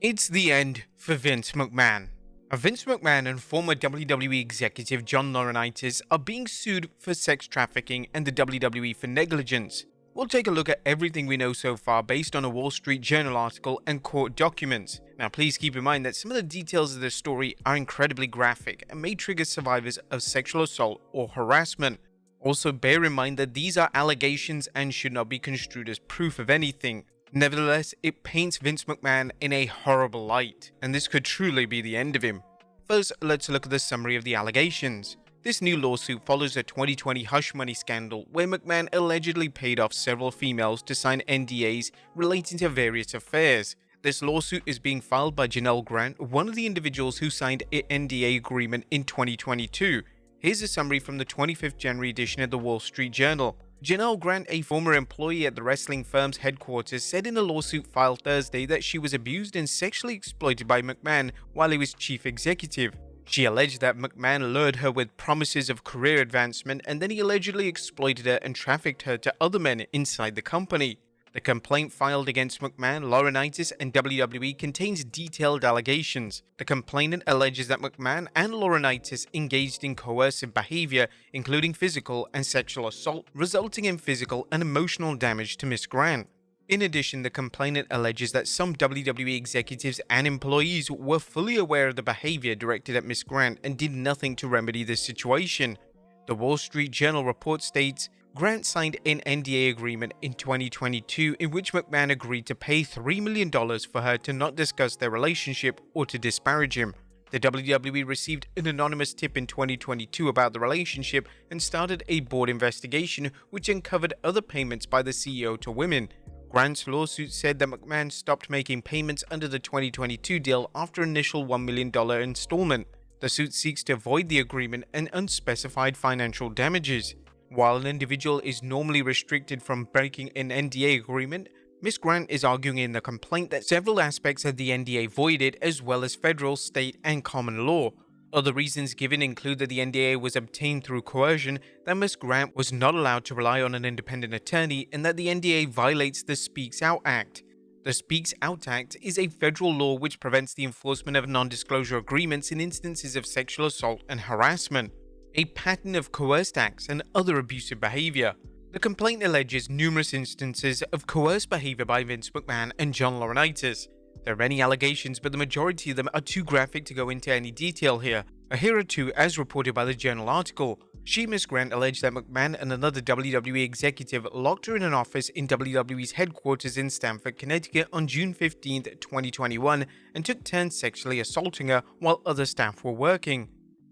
It's the end for Vince McMahon. Vince McMahon and former WWE executive John Laurinaitis are being sued for sex trafficking and the WWE for negligence. We'll take a look at everything we know so far based on a Wall Street Journal article and court documents. Now please keep in mind that some of the details of this story are incredibly graphic and may trigger survivors of sexual assault or harassment. Also bear in mind that these are allegations and should not be construed as proof of anything. Nevertheless, it paints Vince McMahon in a horrible light, and this could truly be the end of him. First, let's look at the summary of the allegations. This new lawsuit follows a 2020 hush money scandal where McMahon allegedly paid off several females to sign NDAs relating to various affairs. This lawsuit is being filed by Janelle Grant, one of the individuals who signed an NDA agreement in 2022. Here's a summary from the 25th January edition of the Wall Street Journal. Janelle Grant, a former employee at the wrestling firm's headquarters, said in a lawsuit filed Thursday that she was abused and sexually exploited by McMahon while he was chief executive. She alleged that McMahon lured her with promises of career advancement and then he allegedly exploited her and trafficked her to other men inside the company. The complaint filed against McMahon, Laurinaitis, and WWE contains detailed allegations. The complainant alleges that McMahon and Laurinaitis engaged in coercive behavior, including physical and sexual assault, resulting in physical and emotional damage to Ms. Grant. In addition, the complainant alleges that some WWE executives and employees were fully aware of the behavior directed at Ms. Grant and did nothing to remedy this situation. The Wall Street Journal report states, Grant signed an NDA agreement in 2022 in which McMahon agreed to pay $3 million for her to not discuss their relationship or to disparage him. The WWE received an anonymous tip in 2022 about the relationship and started a board investigation which uncovered other payments by the CEO to women. Grant's lawsuit said that McMahon stopped making payments under the 2022 deal after initial $1 million installment. The suit seeks to avoid the agreement and unspecified financial damages. While an individual is normally restricted from breaking an NDA agreement, Ms. Grant is arguing in the complaint that several aspects of the NDA voided as well as federal, state, and common law. Other reasons given include that the NDA was obtained through coercion, that Ms. Grant was not allowed to rely on an independent attorney, and that the NDA violates the Speaks Out Act. The Speaks Out Act is a federal law which prevents the enforcement of non-disclosure agreements in instances of sexual assault and harassment. A pattern of coerced acts and other abusive behavior. The complaint alleges numerous instances of coerced behavior by Vince McMahon and John Laurinaitis. There are many allegations, but the majority of them are too graphic to go into any detail here. Here are two as reported by the Journal article. Ms. Grant alleged that McMahon and another WWE executive locked her in an office in WWE's headquarters in Stamford, Connecticut on June 15, 2021 and took turns sexually assaulting her while other staff were working.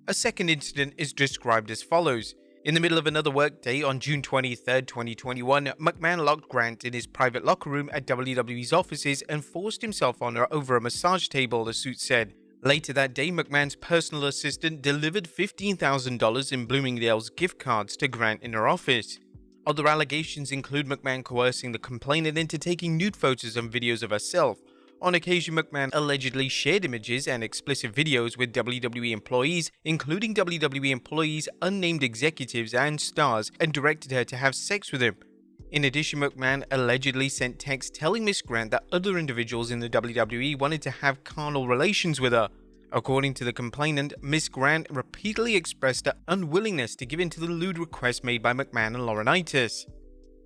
A second incident is described as follows. In the middle of another workday on June 23, 2021, McMahon locked Grant in his private locker room at WWE's offices and forced himself on her over a massage table, the suit said. Later that day, McMahon's personal assistant delivered $15,000 in Bloomingdale's gift cards to Grant in her office. Other allegations include McMahon coercing the complainant into taking nude photos and videos of herself. On occasion, McMahon allegedly shared images and explicit videos with WWE employees, including WWE employees, unnamed executives, and stars, and directed her to have sex with him. In addition, McMahon allegedly sent texts telling Ms. Grant that other individuals in the WWE wanted to have carnal relations with her. According to the complainant, Ms. Grant repeatedly expressed her unwillingness to give in to the lewd requests made by McMahon and Laurinaitis.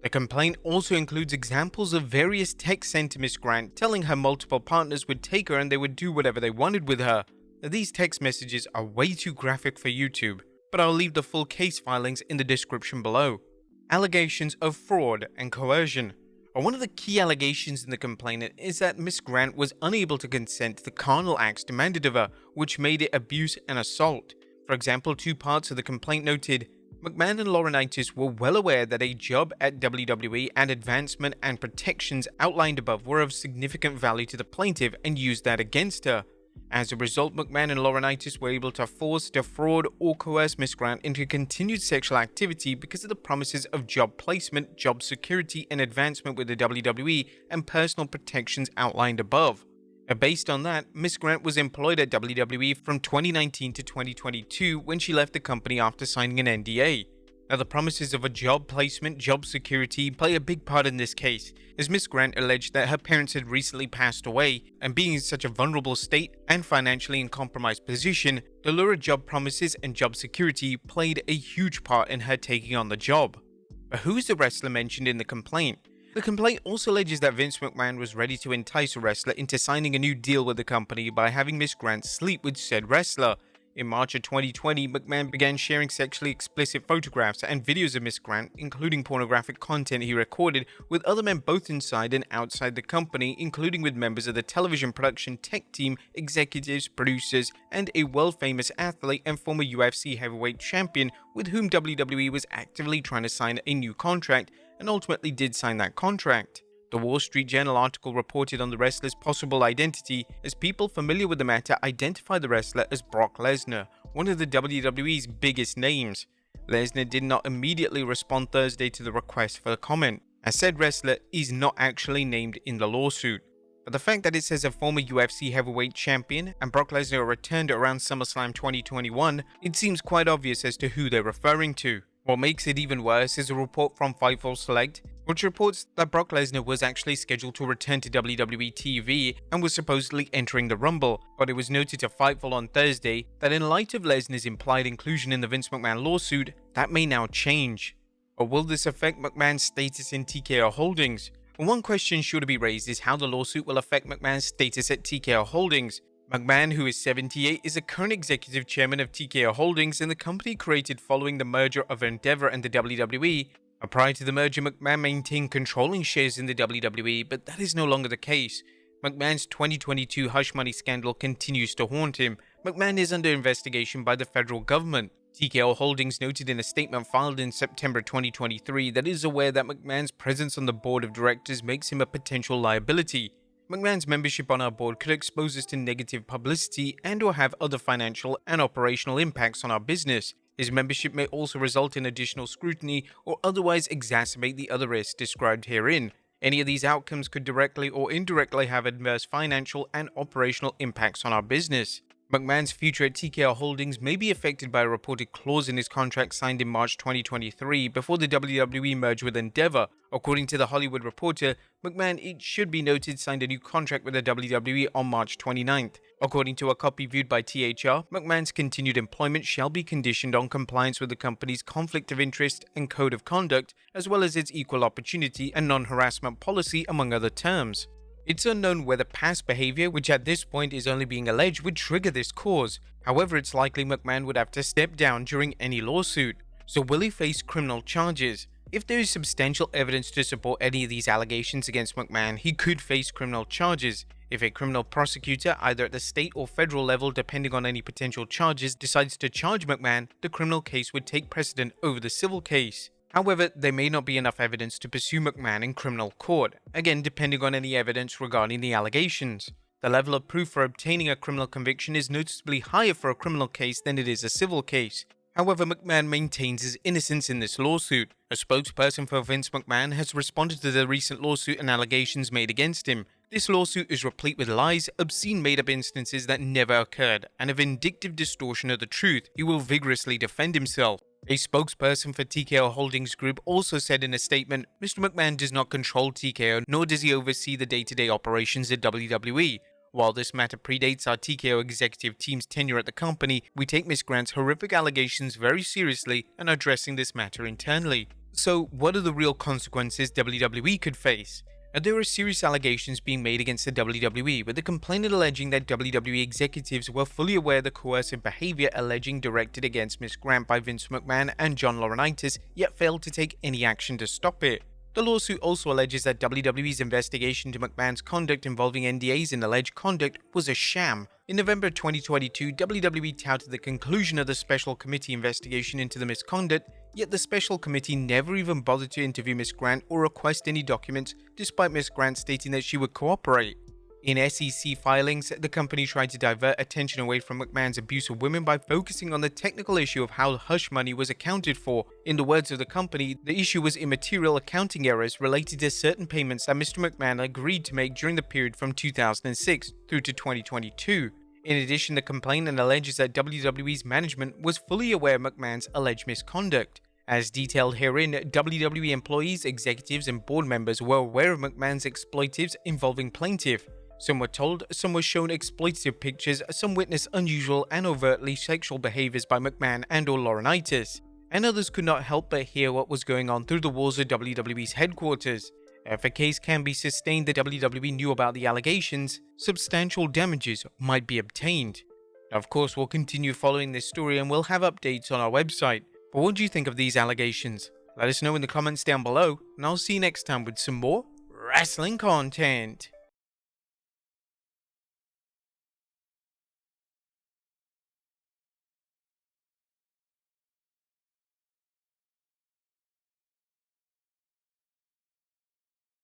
The complaint also includes examples of various texts sent to Ms. Grant telling her multiple partners would take her and they would do whatever they wanted with her. These text messages are way too graphic for YouTube, but I'll leave the full case filings in the description below. Allegations of fraud and coercion. One of the key allegations in the complaint is that Ms. Grant was unable to consent to the carnal acts demanded of her, which made it abuse and assault. For example, two parts of the complaint noted, McMahon and Laurinaitis were well aware that a job at WWE and advancement and protections outlined above were of significant value to the plaintiff and used that against her. As a result, McMahon and Laurinaitis were able to force, defraud, or coerce Ms. Grant into continued sexual activity because of the promises of job placement, job security, and advancement with the WWE and personal protections outlined above. Based on that, Ms. Grant was employed at WWE from 2019 to 2022 when she left the company after signing an NDA. Now, the promises of a job placement, job security play a big part in this case, as Miss Grant alleged that her parents had recently passed away, and being in such a vulnerable state and financially in compromised position, the lure of job promises and job security played a huge part in her taking on the job. But who is the wrestler mentioned in the complaint? The complaint also alleges that Vince McMahon was ready to entice a wrestler into signing a new deal with the company by having Miss Grant sleep with said wrestler. In March of 2020, McMahon began sharing sexually explicit photographs and videos of Miss Grant, including pornographic content he recorded with other men both inside and outside the company, including with members of the television production tech team, executives, producers, and a world-famous athlete and former UFC heavyweight champion with whom WWE was actively trying to sign a new contract, and ultimately did sign that contract. The Wall Street Journal article reported on the wrestler's possible identity, as people familiar with the matter identified the wrestler as Brock Lesnar, one of the WWE's biggest names. Lesnar did not immediately respond Thursday to the request for comment, as said wrestler is not actually named in the lawsuit. But the fact that it says a former UFC heavyweight champion and Brock Lesnar returned around SummerSlam 2021, it seems quite obvious as to who they're referring to. What makes it even worse is a report from Fightful Select, which reports that Brock Lesnar was actually scheduled to return to WWE TV and was supposedly entering the Rumble, but it was noted to Fightful on Thursday that in light of Lesnar's implied inclusion in the Vince McMahon lawsuit, that may now change. Or will this affect McMahon's status in TKO Holdings? One question sure to be raised is how the lawsuit will affect McMahon's status at TKO Holdings. McMahon, who is 78, is a current executive chairman of TKO Holdings and the company created following the merger of Endeavor and the WWE. Prior to the merger, McMahon maintained controlling shares in the WWE, but that is no longer the case. McMahon's 2022 hush money scandal continues to haunt him. McMahon is under investigation by the federal government. TKO Holdings noted in a statement filed in September 2023 that it is aware that McMahon's presence on the board of directors makes him a potential liability. McMahon's membership on our board could expose us to negative publicity and/or have other financial and operational impacts on our business. His membership may also result in additional scrutiny or otherwise exacerbate the other risks described herein. Any of these outcomes could directly or indirectly have adverse financial and operational impacts on our business. McMahon's future at TKO Holdings may be affected by a reported clause in his contract signed in March 2023 before the WWE merged with Endeavor. According to The Hollywood Reporter, McMahon, it should be noted, signed a new contract with the WWE on March 29th. According to a copy viewed by THR, McMahon's continued employment shall be conditioned on compliance with the company's conflict of interest and code of conduct, as well as its equal opportunity and non-harassment policy, among other terms. It's unknown whether past behavior, which at this point is only being alleged, would trigger this cause. However, it's likely McMahon would have to step down during any lawsuit. So will he face criminal charges? If there is substantial evidence to support any of these allegations against McMahon, he could face criminal charges. If a criminal prosecutor, either at the state or federal level, depending on any potential charges, decides to charge McMahon, the criminal case would take precedent over the civil case. However, there may not be enough evidence to pursue McMahon in criminal court, again depending on any evidence regarding the allegations. The level of proof for obtaining a criminal conviction is noticeably higher for a criminal case than it is a civil case. However, McMahon maintains his innocence in this lawsuit. A spokesperson for Vince McMahon has responded to the recent lawsuit and allegations made against him. This lawsuit is replete with lies, obscene made-up instances that never occurred, and a vindictive distortion of the truth. He will vigorously defend himself. A spokesperson for TKO Holdings Group also said in a statement, Mr. McMahon does not control TKO, nor does he oversee the day-to-day operations at WWE. While this matter predates our TKO executive team's tenure at the company, we take Ms. Grant's horrific allegations very seriously and are addressing this matter internally. So, what are the real consequences WWE could face? There are serious allegations being made against the WWE, with the complainant alleging that WWE executives were fully aware of the coercive behavior alleging directed against Ms. Grant by Vince McMahon and John Laurinaitis, yet failed to take any action to stop it. The lawsuit also alleges that WWE's investigation into McMahon's conduct involving NDAs and alleged conduct was a sham. In November 2022, WWE touted the conclusion of the special committee investigation into the misconduct, yet the special committee never even bothered to interview Ms. Grant or request any documents, despite Ms. Grant stating that she would cooperate. In SEC filings, the company tried to divert attention away from McMahon's abuse of women by focusing on the technical issue of how hush money was accounted for. In the words of the company, the issue was immaterial accounting errors related to certain payments that Mr. McMahon agreed to make during the period from 2006 through to 2022. In addition, the complainant alleges that WWE's management was fully aware of McMahon's alleged misconduct. As detailed herein, WWE employees, executives, and board members were aware of McMahon's exploitives involving plaintiff. Some were told, some were shown exploitative pictures, some witnessed unusual and overtly sexual behaviors by McMahon and/or Laurinaitis, and others could not help but hear what was going on through the walls of WWE's headquarters. If a case can be sustained that WWE knew about the allegations, substantial damages might be obtained. Of course, we'll continue following this story and we'll have updates on our website. But what do you think of these allegations? Let us know in the comments down below, and I'll see you next time with some more wrestling content.